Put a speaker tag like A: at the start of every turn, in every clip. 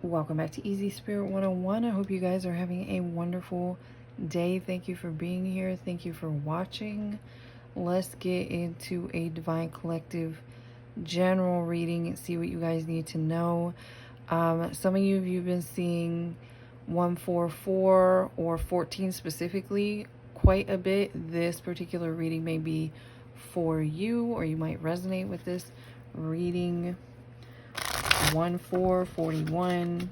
A: Welcome back to Easy Spirit 101. I hope you guys are having a wonderful day. Thank you for being here. Thank you for watching. Let's get into a Divine Collective general reading and see what you guys need to know. Some of you have been seeing 144 or 14 specifically quite a bit. This particular reading may be for you, or you might resonate with this reading. 1441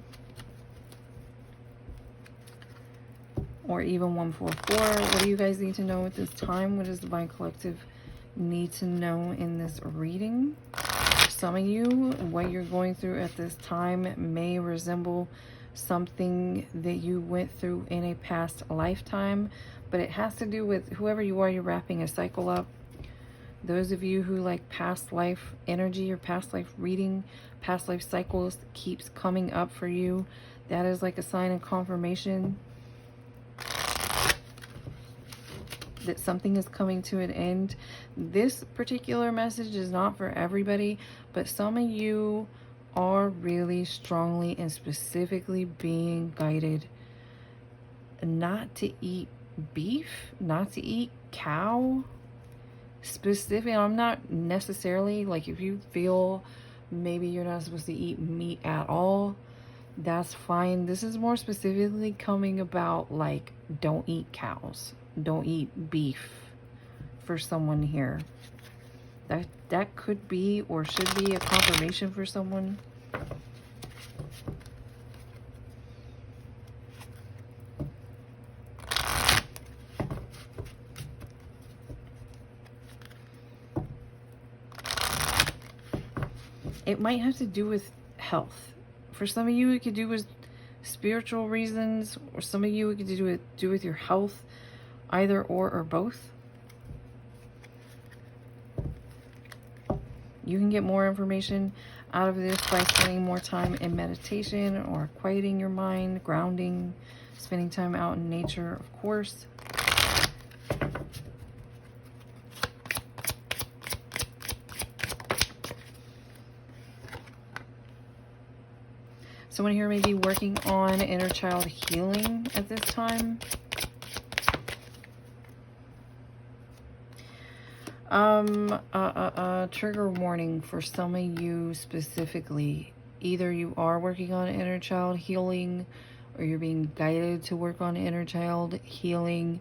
A: or even 144. What do you guys need to know at this time? What does Divine Collective need to know in this reading? Some of you, what you're going through at this time may resemble something that you went through in a past lifetime, but it has to do with whoever you are. You're wrapping a cycle up. Those of you who like past life energy or past life reading, past life cycles keeps coming up for you, that is like a sign of confirmation that something is coming to an end. This particular message is not for everybody, but some of you are really strongly and specifically being guided not to eat beef, not to eat cow. Specific, I'm not necessarily like, if you feel maybe you're not supposed to eat meat at all, that's fine. This is more specifically coming about like, don't eat cows, don't eat beef for someone here. That could be or should be a confirmation for someone. It might have to do with health. For some of you, it could do with spiritual reasons, or some of you, it could do with your health, either or both. You can get more information out of this by spending more time in meditation or quieting your mind, grounding, spending time out in nature, of course. Someone here may be working on inner child healing at this time. Trigger warning for some of you specifically. Either you are working on inner child healing, or you're being guided to work on inner child healing.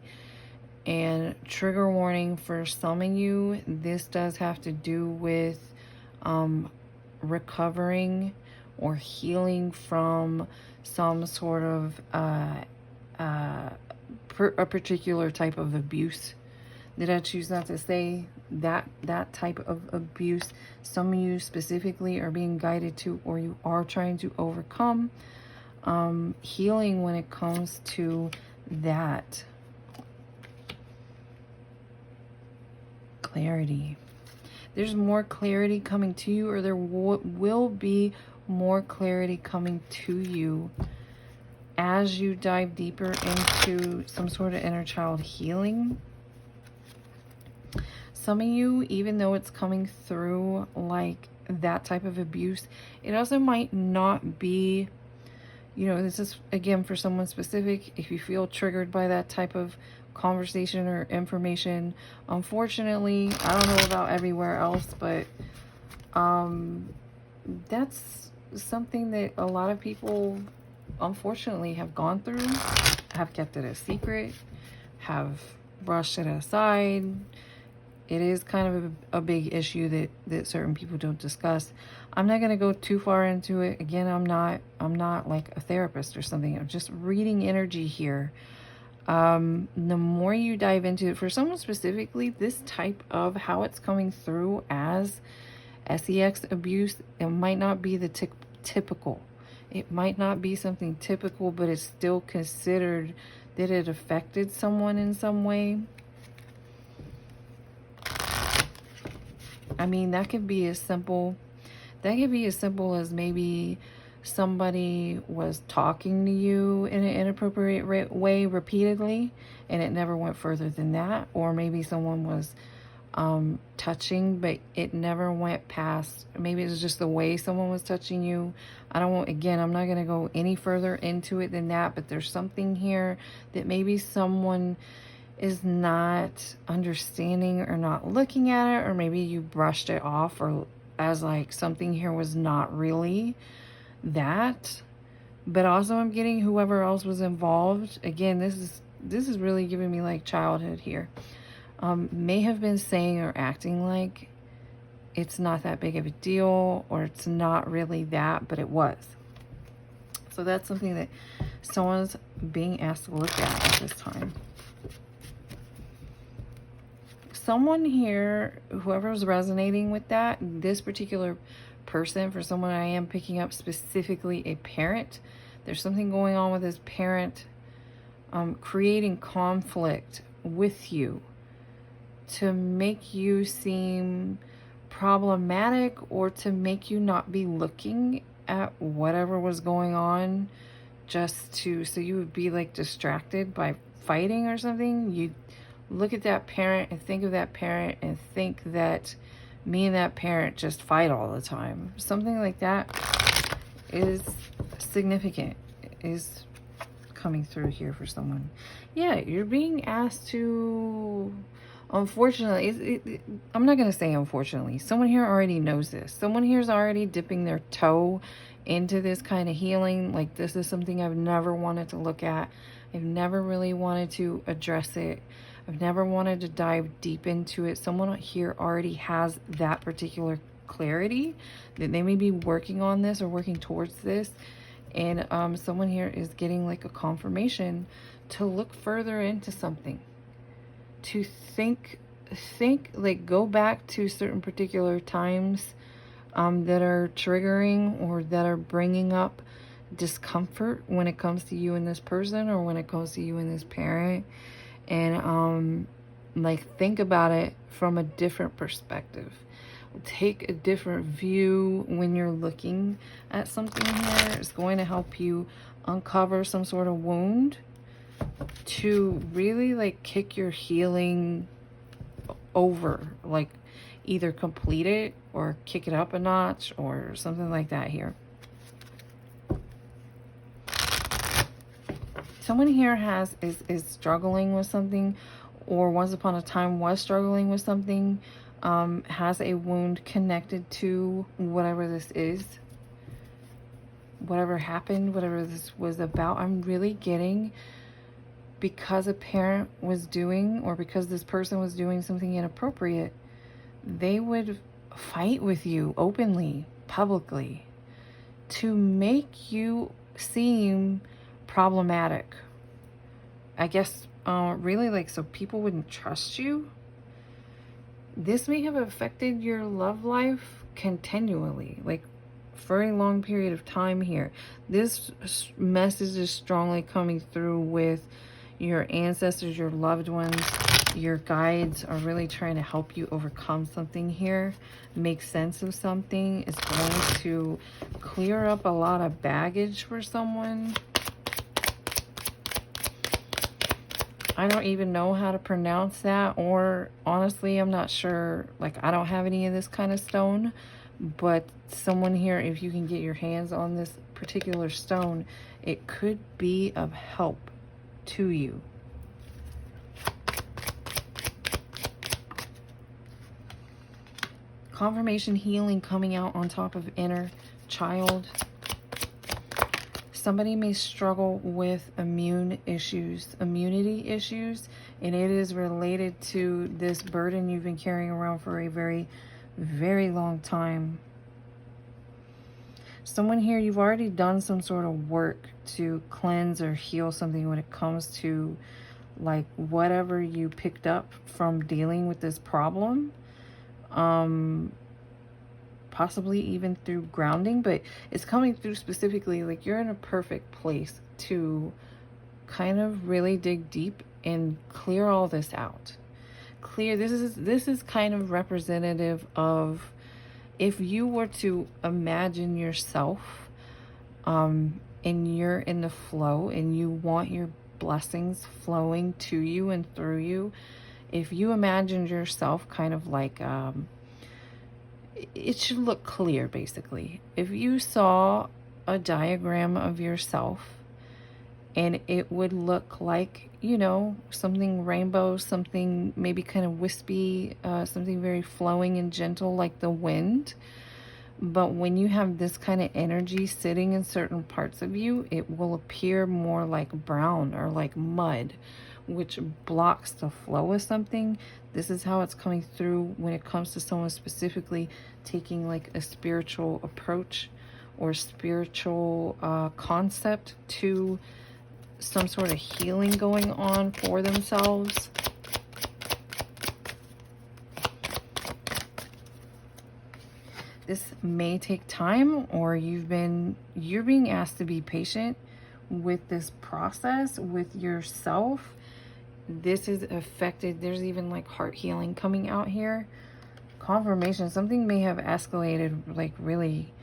A: And trigger warning for some of you, this does have to do with recovering or healing from some sort of a particular type of abuse. Did I choose not to say that type of abuse? Some of you specifically are being guided to, or you are trying to overcome healing when it comes to that. Clarity. There's more clarity coming to you, or there will be more clarity coming to you as you dive deeper into some sort of inner child healing. Some of you, even though it's coming through like that type of abuse, it also might not be, you know, this is again for someone specific. If you feel triggered by that type of conversation or information, unfortunately, I don't know about everywhere else, but that's something that a lot of people unfortunately have gone through, have kept it a secret, have brushed it aside. It is kind of a big issue that certain people don't discuss. I'm not going to go too far into it. Again, I'm not like a therapist or something. I'm just reading energy here. The more you dive into it, for someone specifically, this type of how it's coming through as sex abuse, it might not be the typical. It might not be something typical, but it's still considered that it affected someone in some way. I mean, that could be as simple as maybe somebody was talking to you in an inappropriate way repeatedly, and it never went further than that. Or maybe someone was touching, but it never went past. Maybe it was just the way someone was touching you. I don't want, again, I'm not going to go any further into it than that, but there's something here that maybe someone is not understanding or not looking at it, or maybe you brushed it off, or as like something here was not really that. But also I'm getting whoever else was involved. Again, this is really giving me like childhood here. May have been saying or acting like it's not that big of a deal, or it's not really that, but it was. So that's something that someone's being asked to look at this time. Someone here, whoever's resonating with that, this particular person, for someone I am picking up specifically a parent, there's something going on with this parent creating conflict with you to make you seem problematic, or to make you not be looking at whatever was going on, just to, so you would be like distracted by fighting or something. You look at that parent and think of that parent and think that me and that parent just fight all the time. Something like that is significant, is coming through here for someone. Yeah, you're being asked to, unfortunately, I'm not going to say unfortunately. Someone here already knows this. Someone here is already dipping their toe into this kind of healing. Like, this is something I've never wanted to look at. I've never really wanted to address it. I've never wanted to dive deep into it. Someone here already has that particular clarity, that they may be working on this or working towards this. And someone here is getting like a confirmation to look further into something, to think, like go back to certain particular times that are triggering or that are bringing up discomfort when it comes to you and this person, or when it comes to you and this parent. And like think about it from a different perspective. Take a different view when you're looking at something here. It's going to help you uncover some sort of wound to really like kick your healing over, like either complete it or kick it up a notch or something like that here. Someone here is struggling with something, or once upon a time was struggling with something, has a wound connected to whatever this is, whatever happened, whatever this was about. I'm really getting, because a parent was doing, or because this person was doing something inappropriate, they would fight with you openly, publicly, to make you seem problematic. I guess really like so people wouldn't trust you. This may have affected your love life continually, like for a long period of time here. This message is strongly coming through with your ancestors, your loved ones, your guides are really trying to help you overcome something here, make sense of something. It's going to clear up a lot of baggage for someone. I don't even know how to pronounce that, or honestly, I'm not sure. Like, I don't have any of this kind of stone, but someone here, if you can get your hands on this particular stone, it could be of help to you. Confirmation healing coming out on top of inner child. Somebody may struggle with immunity issues, and it is related to this burden you've been carrying around for a very, very long time. Someone here, you've already done some sort of work to cleanse or heal something when it comes to like whatever you picked up from dealing with this problem. Possibly even through grounding, but it's coming through specifically like you're in a perfect place to kind of really dig deep and clear all this out. This is kind of representative of if you were to imagine yourself and you're in the flow and you want your blessings flowing to you and through you, if you imagined yourself kind of like, it should look clear basically. If you saw a diagram of yourself, and it would look like, you know, something rainbow, something maybe kind of wispy, something very flowing and gentle like the wind. But when you have this kind of energy sitting in certain parts of you, it will appear more like brown or like mud, which blocks the flow of something. This is how it's coming through when it comes to someone specifically taking like a spiritual approach or spiritual concept to some sort of healing going on for themselves. This may take time, or you're being asked to be patient with this process with yourself. This is affected. There's even like heart healing coming out here. Confirmation, something may have escalated, like really,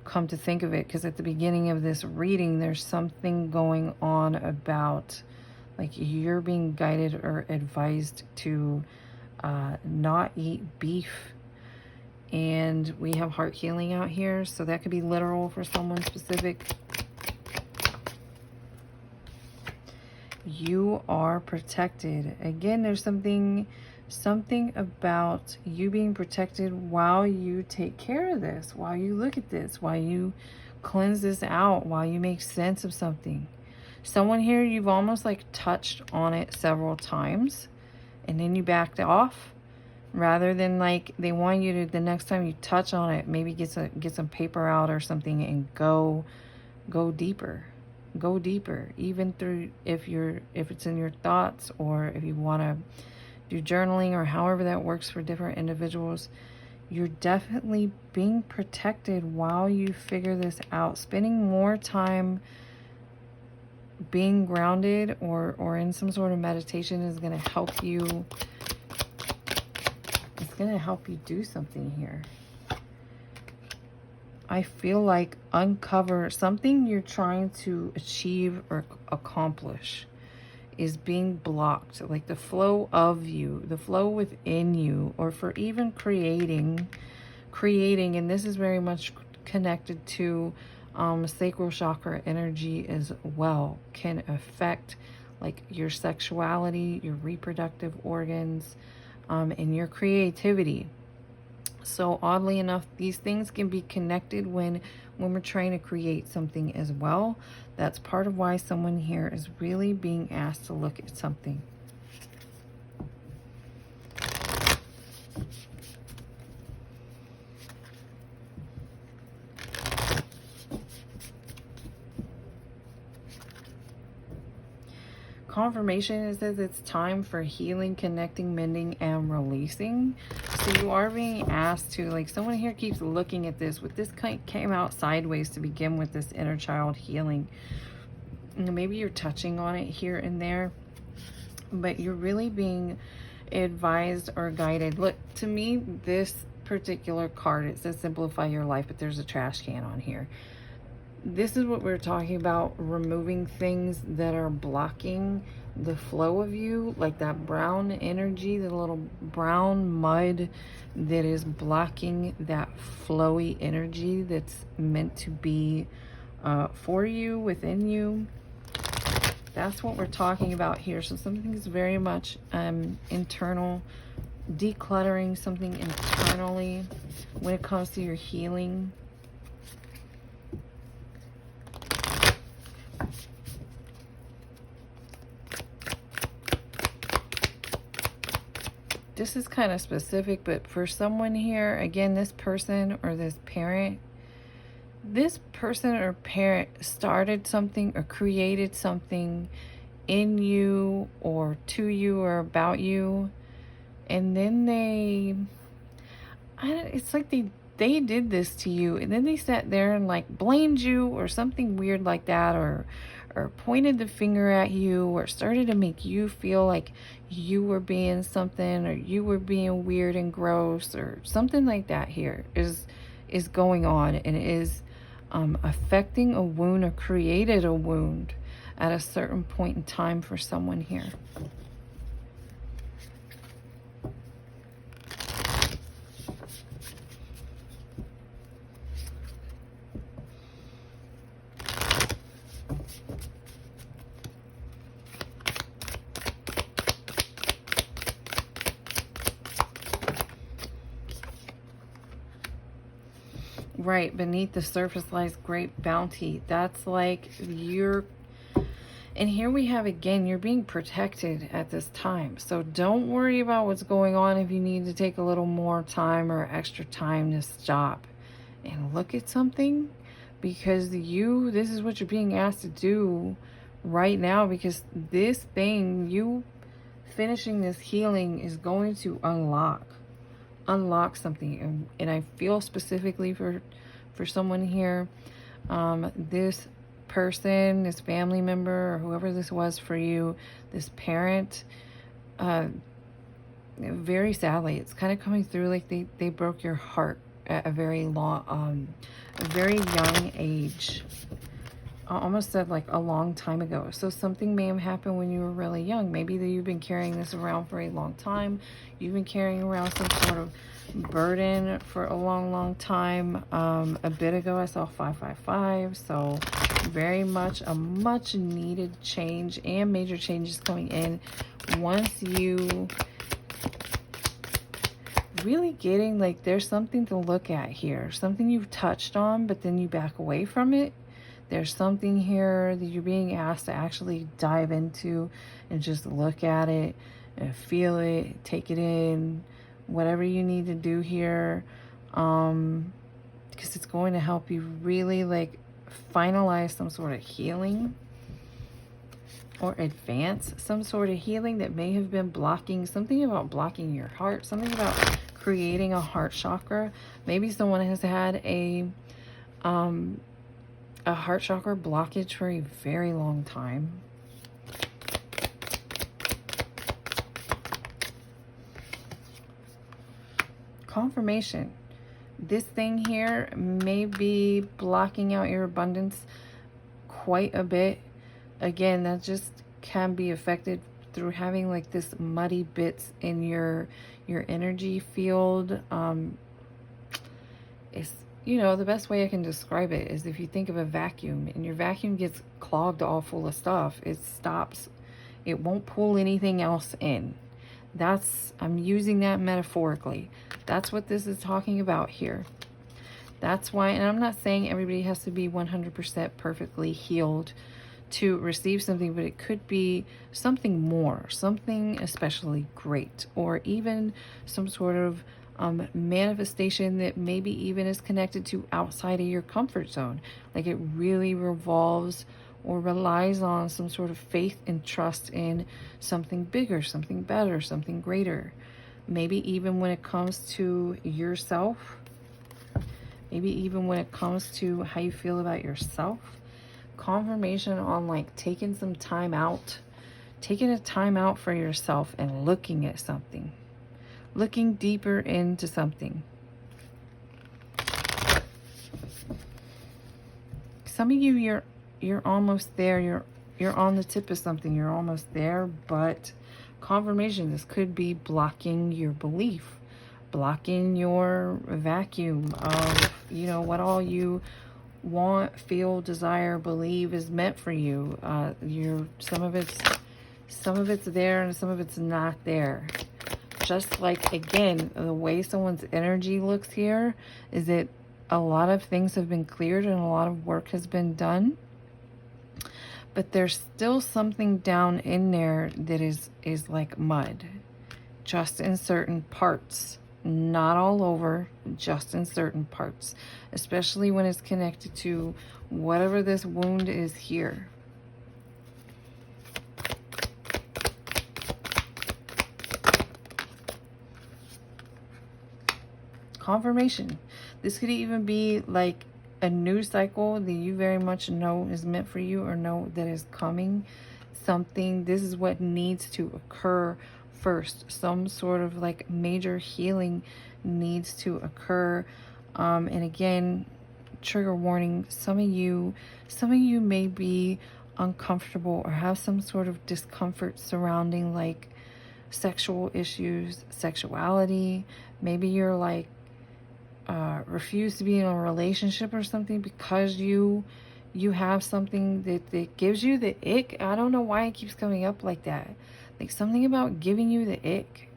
A: come to think of it, because at the beginning of this reading there's something going on about like you're being guided or advised to not eat beef, and we have heart healing out here, so that could be literal for someone specific. You are protected. Again, there's something about you being protected while you take care of this, while you look at this, while you cleanse this out, while you make sense of something. Someone here, you've almost like touched on it several times and then you backed off, rather than like they want you to, the next time you touch on it, maybe get some paper out or something and go deeper. Go deeper, even through if it's in your thoughts, or if you want to do journaling, or however that works for different individuals. You're definitely being protected while you figure this out. Spending more time being grounded or in some sort of meditation is going to help you. It's going to help you do something here. I feel like uncover something you're trying to achieve or accomplish is being blocked. Like the flow of you, the flow within you, or for even creating, and this is very much connected to sacral chakra energy as well, can affect like your sexuality, your reproductive organs, and your creativity. So oddly enough, these things can be connected when we're trying to create something as well. That's part of why someone here is really being asked to look at something. Confirmation, it says it's time for healing, connecting, mending, and releasing. So you are being asked to, like, someone here keeps looking at this. With this came out sideways to begin with, this inner child healing. Maybe you're touching on it here and there, but you're really being advised or guided. Look, to me, this particular card, it says simplify your life, but there's a trash can on here. This is what we're talking about, removing things that are blocking the flow of you, like that brown energy, the little brown mud that is blocking that flowy energy that's meant to be for you, within you. That's what we're talking about here. So something is very much internal, decluttering something internally when it comes to your healing. This is kind of specific, but for someone here, again, this person or this person or parent started something or created something in you or to you or about you, and then it's like they did this to you, and then they sat there and like blamed you or something weird like that, or pointed the finger at you, or started to make you feel like you were being something, or you were being weird and gross, or something like that here is going on, and is affecting a wound or created a wound at a certain point in time for someone here. Right, beneath the surface lies great bounty. That's like you're, and here we have again, you're being protected at this time. So don't worry about what's going on if you need to take a little more time or extra time to stop and look at something, because this is what you're being asked to do right now, because this thing, you finishing this healing is going to unlock something. And I feel specifically for someone here, this person, this family member, or whoever this was for you, this parent, very sadly, it's kind of coming through like they broke your heart at a very young age. I almost said like a long time ago. So something may have happened when you were really young. Maybe that you've been carrying this around for a long time. You've been carrying around some sort of burden for a long time. A bit ago I saw 555. So very much a much needed change and major changes coming in once you really getting like there's something to look at here, something you've touched on, but then you back away from it. There's something here that you're being asked to actually dive into and just look at it and feel it, take it in, whatever you need to do here, because it's going to help you really like finalize some sort of healing or advance some sort of healing that may have been blocking, something about blocking your heart, something about creating a heart chakra. Maybe someone has had a heart chakra blockage for a very long time. Confirmation. This thing here may be blocking out your abundance quite a bit. Again, that just can be affected through having like this muddy bits in your energy field. It's, you know, the best way I can describe it is if you think of a vacuum and your vacuum gets clogged all full of stuff, it stops. It won't pull anything else in. I'm using that metaphorically. That's what this is talking about here. That's why, and I'm not saying everybody has to be 100% perfectly healed to receive something, but it could be something more, something especially great, or even some sort of manifestation that maybe even is connected to outside of your comfort zone. Like it really revolves or relies on some sort of faith and trust in something bigger, something better, something greater. Maybe even when it comes to yourself, maybe even when it comes to how you feel about yourself. Confirmation on like taking some time out, taking a time out for yourself and looking at something, looking deeper into something. Some of you, you're almost there. You're on the tip of something. You're almost there, but confirmation, this could be blocking your belief, blocking your vacuum of, you know, what all you want, feel, desire, believe is meant for you. Some of it's there and some of it's not there. Just like, again, the way someone's energy looks here is that a lot of things have been cleared and a lot of work has been done, but there's still something down in there that is like mud, just in certain parts, not all over, just in certain parts, especially when it's connected to whatever this wound is here. Confirmation. This could even be like a news cycle that you very much know is meant for you, or know that is coming. Something, this is what needs to occur first. Some sort of like major healing needs to occur. And again, trigger warning, some of you may be uncomfortable or have some sort of discomfort surrounding like sexual issues, sexuality. Maybe you're like refuse to be in a relationship or something because you have something that gives you the ick. I don't know why it keeps coming up like that. Like something about giving you the ick.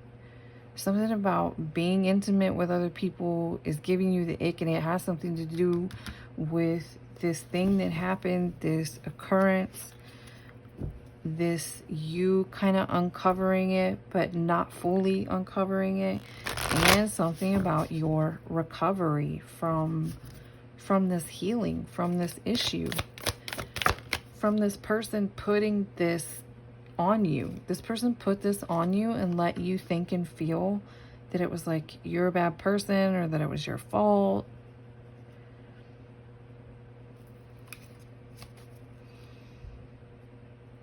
A: Something about being intimate with other people is giving you the ick, and it has something to do with this thing that happened, this occurrence, this you kind of uncovering it but not fully uncovering it, and something about your recovery from this healing, from this issue, from this person putting this on you. This person put this on you and let you think and feel that it was like you're a bad person or that it was your fault.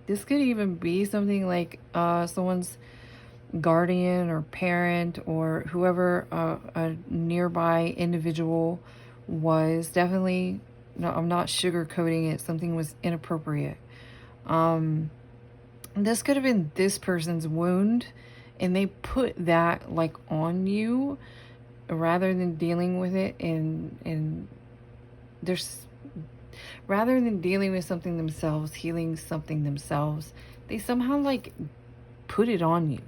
A: This could even be something like someone's guardian or parent or whoever a nearby individual was. Definitely, no, I'm not sugarcoating it. Something was inappropriate. This could have been this person's wound, and they put that like on you rather than dealing with it. And there's, rather than dealing with something themselves, healing something themselves, they somehow like put it on you.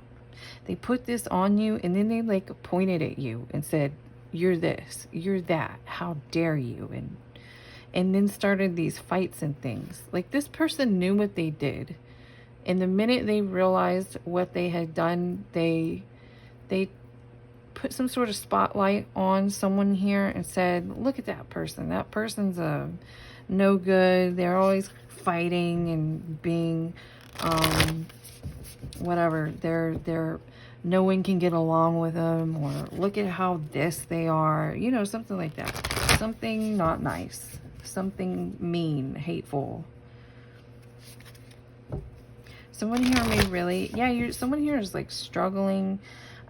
A: They put this on you, and then they like pointed at you and said, you're this, you're that, how dare you, and then started these fights and things. Like, this person knew what they did, and the minute they realized what they had done, they put some sort of spotlight on someone here and said, look at that person. That person's a no good. They're always fighting and being whatever. They're no one can get along with them, or look at how this they are, you know, something like that. Something not nice, something mean, hateful. Someone here may really, yeah, someone here is like struggling.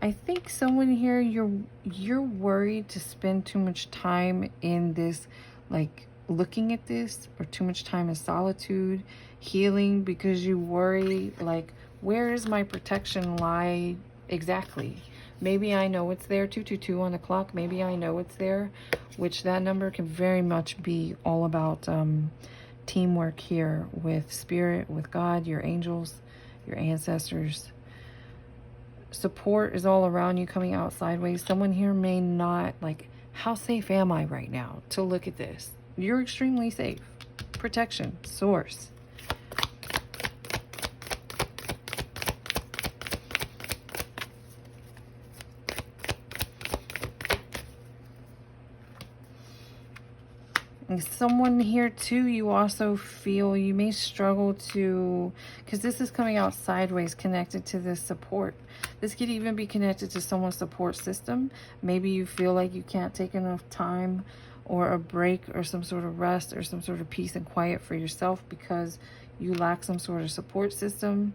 A: I think someone here, you're worried to spend too much time in this, like looking at this, or too much time in solitude, healing, because you worry like, where is my protection lie exactly? Maybe I know it's there, 222 on the clock. Maybe I know it's there, which that number can very much be all about teamwork here with spirit, with God, your angels, your ancestors. Support is all around you, coming out sideways. Someone here may not, like, how safe am I right now to look at this? You're extremely safe. Protection, source. Someone here too, you also feel you may struggle to, because this is coming out sideways, connected to this support. This could even be connected to someone's support system. Maybe you feel like you can't take enough time or a break or some sort of rest or some sort of peace and quiet for yourself because you lack some sort of support system.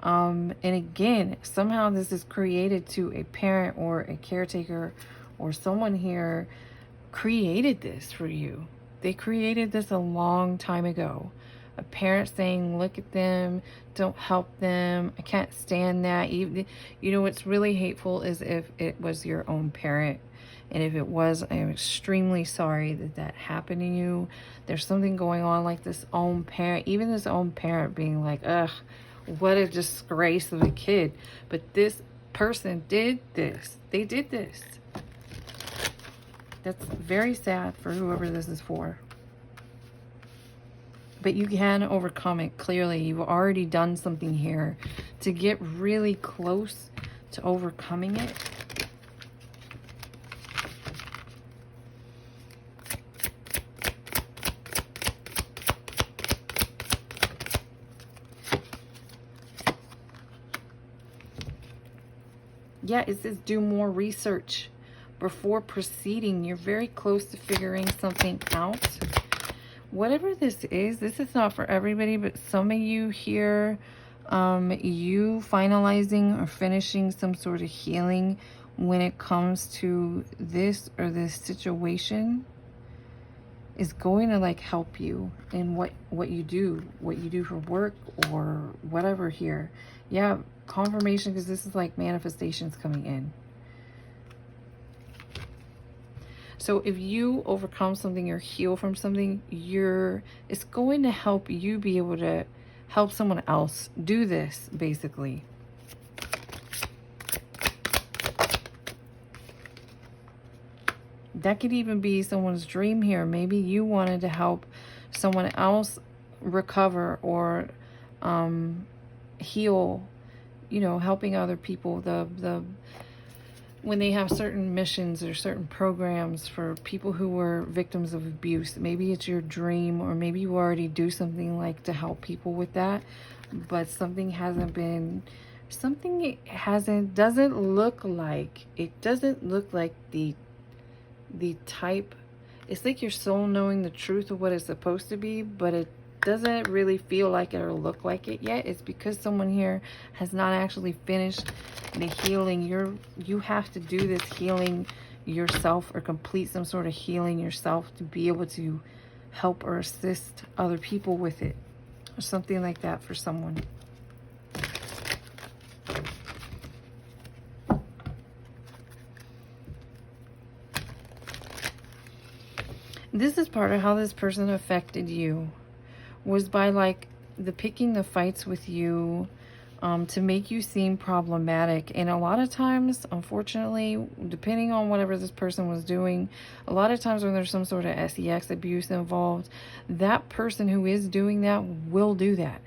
A: And again, somehow this is created to a parent or a caretaker, or someone here created this for you. They created this a long time ago. A parent saying, look at them, don't help them, I can't stand that. Even, you know, what's really hateful is if it was your own parent. And if it was, I am extremely sorry that that happened to you. There's something going on, like this own parent, even this own parent being like, ugh, what a disgrace of a kid. But this person did this. They did this. That's very sad for whoever this is for. But you can overcome it, clearly. You've already done something here to get really close to overcoming it. Yeah, it says do more research before proceeding. You're very close to figuring something out. Whatever this is not for everybody, but some of you here, you finalizing or finishing some sort of healing when it comes to this or this situation is going to like help you in what you do for work or whatever here. Yeah, confirmation, because this is like manifestations coming in. So if you overcome something or heal from something, it's going to help you be able to help someone else do this, basically. that could even be someone's dream here. Maybe you wanted to help someone else recover or heal, you know, helping other people. When they have certain missions or certain programs for people who were victims of abuse, maybe it's your dream, or maybe you already do something like to help people with that, but something hasn't been, doesn't look like the type. It's like your soul knowing the truth of what it's supposed to be, but it doesn't really feel like it or look like it yet. It's because someone here has not actually finished the healing. You have to do this healing yourself, or complete some sort of healing yourself, to be able to help or assist other people with it, or something like that for someone. This is part of how this person affected you, was by like picking the fights with you, to make you seem problematic. And a lot of times, unfortunately, depending on whatever this person was doing, a lot of times when there's some sort of sex abuse involved, that person who is doing that will do that.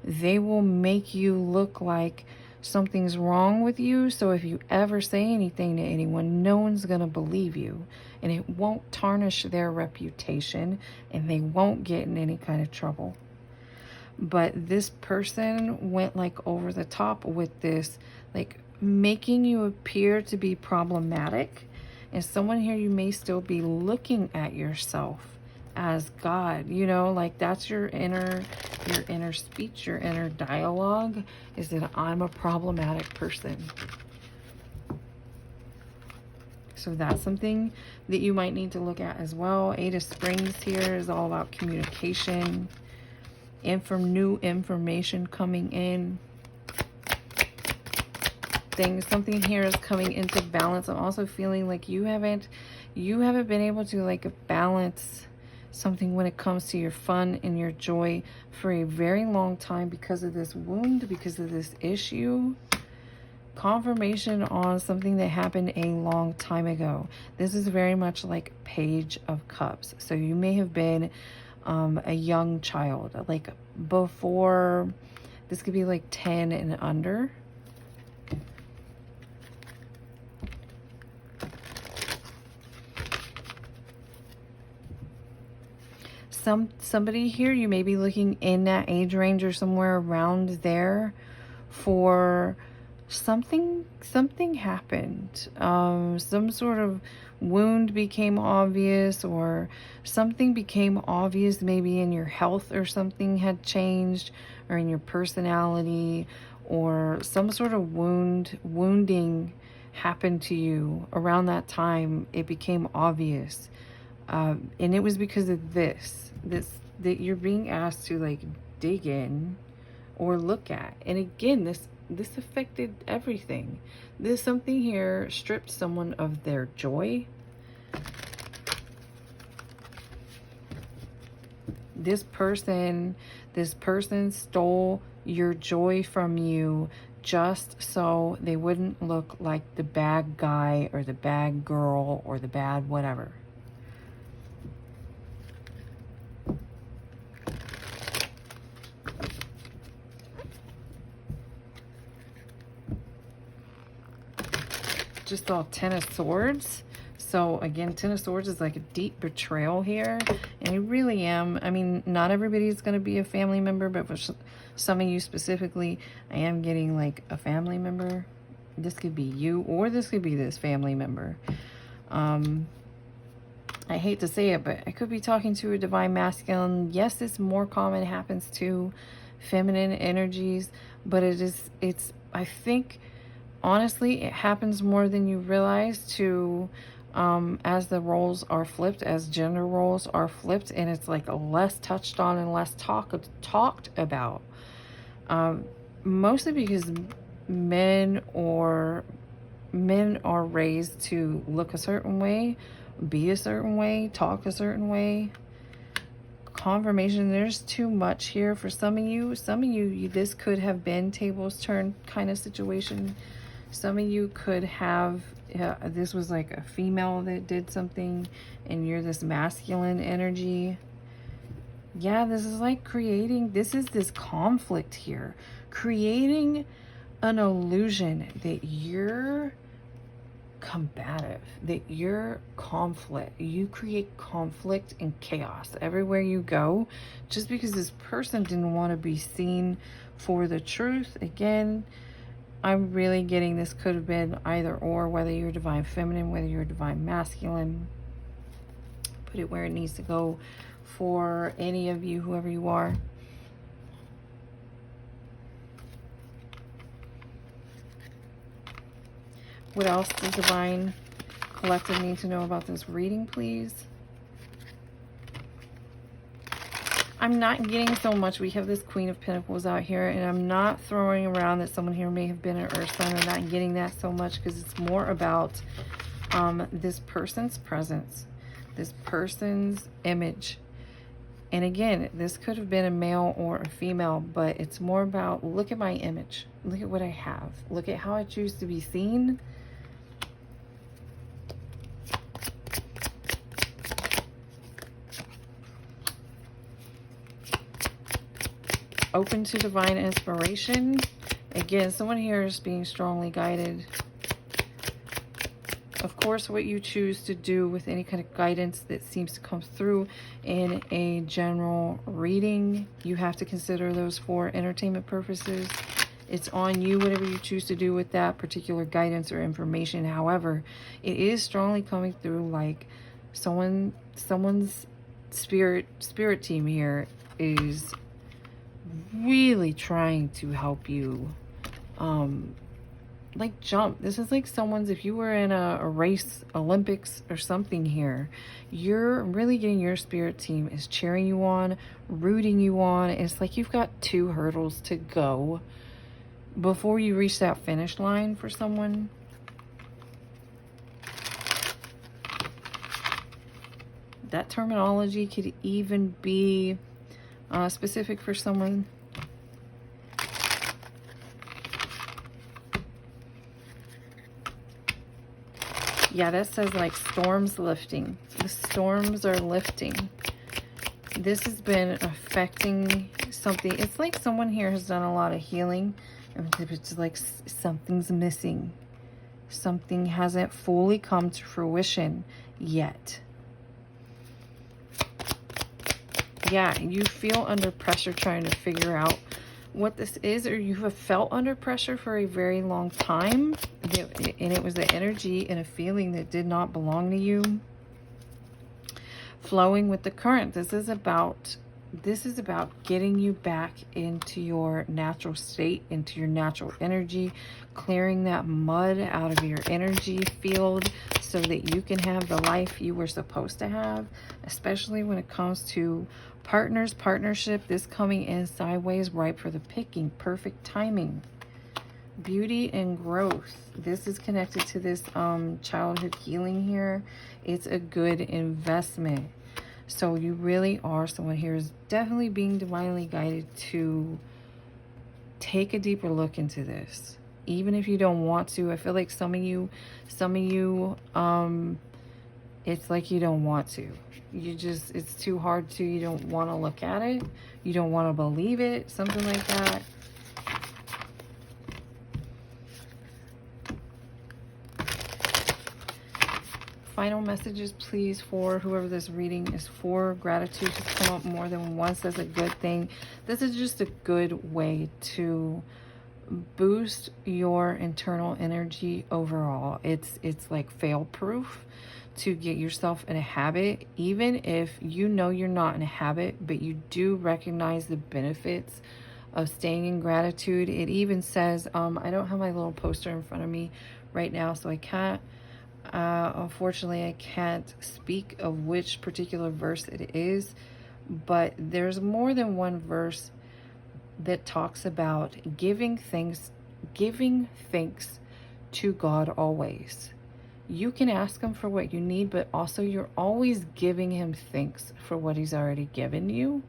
A: They will make you look like something's wrong with you. So if you ever say anything to anyone, no one's gonna believe you, and it won't tarnish their reputation, and they won't get in any kind of trouble. But this person went like over the top with this, like making you appear to be problematic. And someone here, you may still be looking at yourself as God, you know, like that's your inner speech, your inner dialogue, is that I'm a problematic person. So that's something that you might need to look at as well. Eight of Springs here is all about communication, new information coming in. Something here is coming into balance. I'm also feeling like you haven't been able to like balance something when it comes to your fun and your joy for a very long time, because of this wound, because of this issue. Confirmation on something that happened a long time ago. This is very much like Page of Cups. So you may have been a young child, like before, this could be like 10 and under. Somebody here, you may be looking in that age range or somewhere around there for something happened. Some sort of wound became obvious, or something became obvious, maybe in your health, or something had changed, or in your personality, or some sort of wounding happened to you around that time. It became obvious. And it was because of this that you're being asked to like dig in or look at. And again, this affected everything. This something here stripped someone of their joy. This person stole your joy from you just so they wouldn't look like the bad guy or the bad girl or the bad whatever. Just saw Ten of Swords. So again, Ten of Swords is like a deep betrayal here. And I really am. I mean, not everybody's going to be a family member, but for some of you specifically, I am getting like a family member. This could be you, or this could be this family member. I hate to say it, but I could be talking to a divine masculine. Yes, it's more common, happens to feminine energies, but it's I think, honestly, it happens more than you realize to, as the roles are flipped, as gender roles are flipped, and it's like less touched on and less talked about. Mostly because men are raised to look a certain way, be a certain way, talk a certain way. Confirmation, there's too much here for some of you. This could have been tables turned kind of situation. Some of you could have this was like a female that did something, and you're this masculine energy. Yeah, this is like creating, this is this conflict here. Creating an illusion that you're combative, that you're conflict. You create conflict and chaos everywhere you go, just because this person didn't want to be seen for the truth. Again, I'm really getting this could have been either or, whether you're divine feminine, whether you're divine masculine. Put it where it needs to go for any of you, whoever you are. What else does divine collective need to know about this reading, please? I'm not getting so much. We have this Queen of Pentacles out here, and I'm not throwing around that someone here may have been an earth sign. I'm not getting that so much, because it's more about this person's presence, this person's image. And again, this could have been a male or a female, but it's more about, look at my image. Look at what I have. Look at how I choose to be seen. Open to divine inspiration. Again, someone here is being strongly guided. Of course, what you choose to do with any kind of guidance that seems to come through in a general reading, you have to consider those for entertainment purposes. It's on you, whatever you choose to do with that particular guidance or information. However, it is strongly coming through like someone's spirit team here is really trying to help you like jump. This is like someone's, if you were in a race, Olympics or something here, you're really getting your spirit team is cheering you on, rooting you on. It's like you've got 2 hurdles to go before you reach that finish line for someone. That terminology could even be specific for someone. Yeah, that says like storms lifting. The storms are lifting. This has been affecting something. It's like someone here has done a lot of healing. It's like something's missing. Something hasn't fully come to fruition yet. Yeah, you feel under pressure trying to figure out what this is, or you have felt under pressure for a very long time, and it was the energy and a feeling that did not belong to you. Flowing with the current. This is about getting you back into your natural state, into your natural energy, clearing that mud out of your energy field so that you can have the life you were supposed to have, especially when it comes to partners, partnership. This coming in sideways, ripe for the picking, perfect timing. Beauty and growth. This is connected to this childhood healing here. It's a good investment. So you really are, someone here is definitely being divinely guided to take a deeper look into this. Even if you don't want to, I feel like some of you, it's like you don't want to. You just, it's too hard to, you don't want to look at it. You don't want to believe it, something like that. Final messages, please, for whoever this reading is for. Gratitude to come up more than once. That's a good thing. This is just a good way to boost your internal energy overall. It's like fail proof to get yourself in a habit, even if you know you're not in a habit, but you do recognize the benefits of staying in gratitude. It even says, I don't have my little poster in front of me right now, so I can't unfortunately I can't speak of which particular verse it is, but there's more than one verse that talks about giving thanks to God always. You can ask him for what you need, but also you're always giving him thanks for what he's already given you.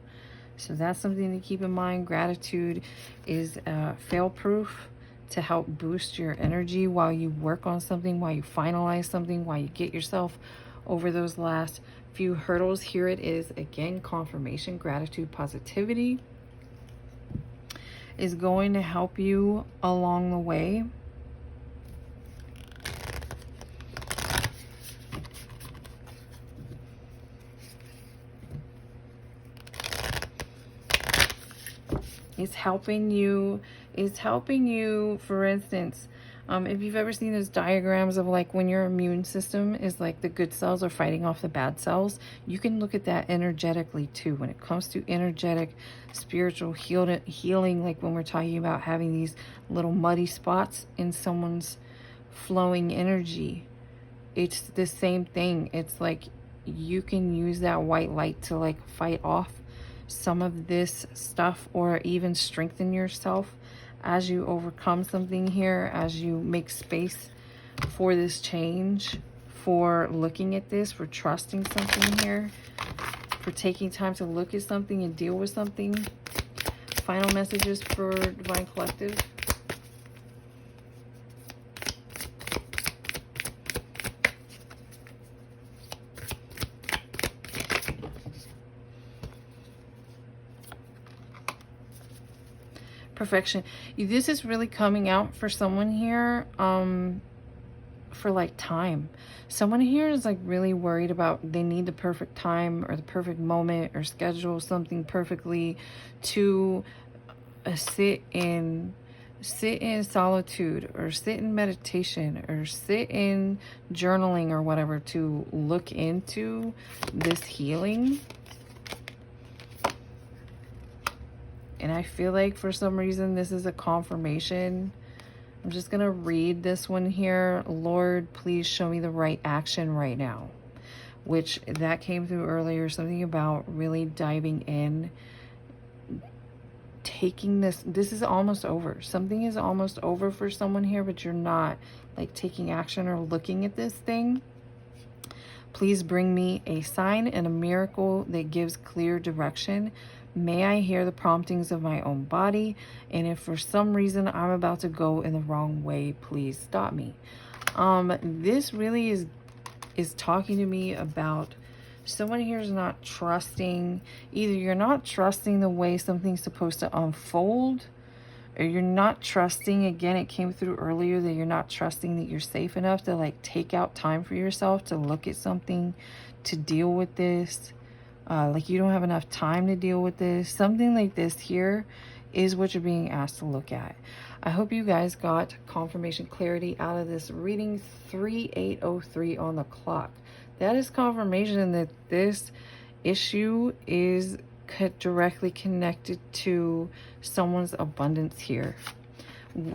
A: So that's something to keep in mind. Gratitude is fail proof to help boost your energy while you work on something, while you finalize something, while you get yourself over those last few hurdles. Here it is again, confirmation, gratitude, positivity is going to help you along the way. It's helping you, for instance, if you've ever seen those diagrams of like when your immune system is like the good cells are fighting off the bad cells, you can look at that energetically too. When it comes to energetic, spiritual healing, like when we're talking about having these little muddy spots in someone's flowing energy, it's the same thing. It's like you can use that white light to like fight off some of this stuff, or even strengthen yourself as you overcome something here, as you make space for this change, for looking at this, for trusting something here, for taking time to look at something and deal with something. Final messages for Divine Collective. Perfection. This is really coming out for someone here for like time. Someone here is like really worried about, they need the perfect time or the perfect moment, or schedule something perfectly to sit in solitude, or sit in meditation, or sit in journaling, or whatever, to look into this healing. And I feel like for some reason this is a confirmation. I'm just going to read this one here. Lord, please show me the right action right now. Which that came through earlier. Something about really diving in. Taking this. This is almost over. Something is almost over for someone here, but you're not like taking action or looking at this thing. Please bring me a sign and a miracle that gives clear direction. May I hear the promptings of my own body, and if for some reason I'm about to go in the wrong way, please stop me. This really is talking to me about someone here is not trusting. Either you're not trusting the way something's supposed to unfold, or you're not trusting, again, it came through earlier, that you're not trusting that you're safe enough to like take out time for yourself to look at something, to deal with this. Like you don't have enough time to deal with this. Something like this here is what you're being asked to look at. I hope you guys got confirmation clarity out of this reading. 3803 on the clock. That is confirmation that this issue is directly connected to someone's abundance here.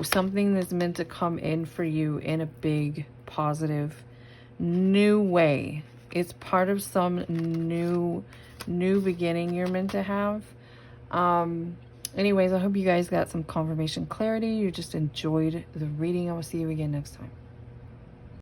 A: Something that's meant to come in for you in a big, positive, new way. It's part of some new beginning you're meant to have. Anyways, I hope you guys got some confirmation clarity. You just enjoyed the reading. I will see you again next time.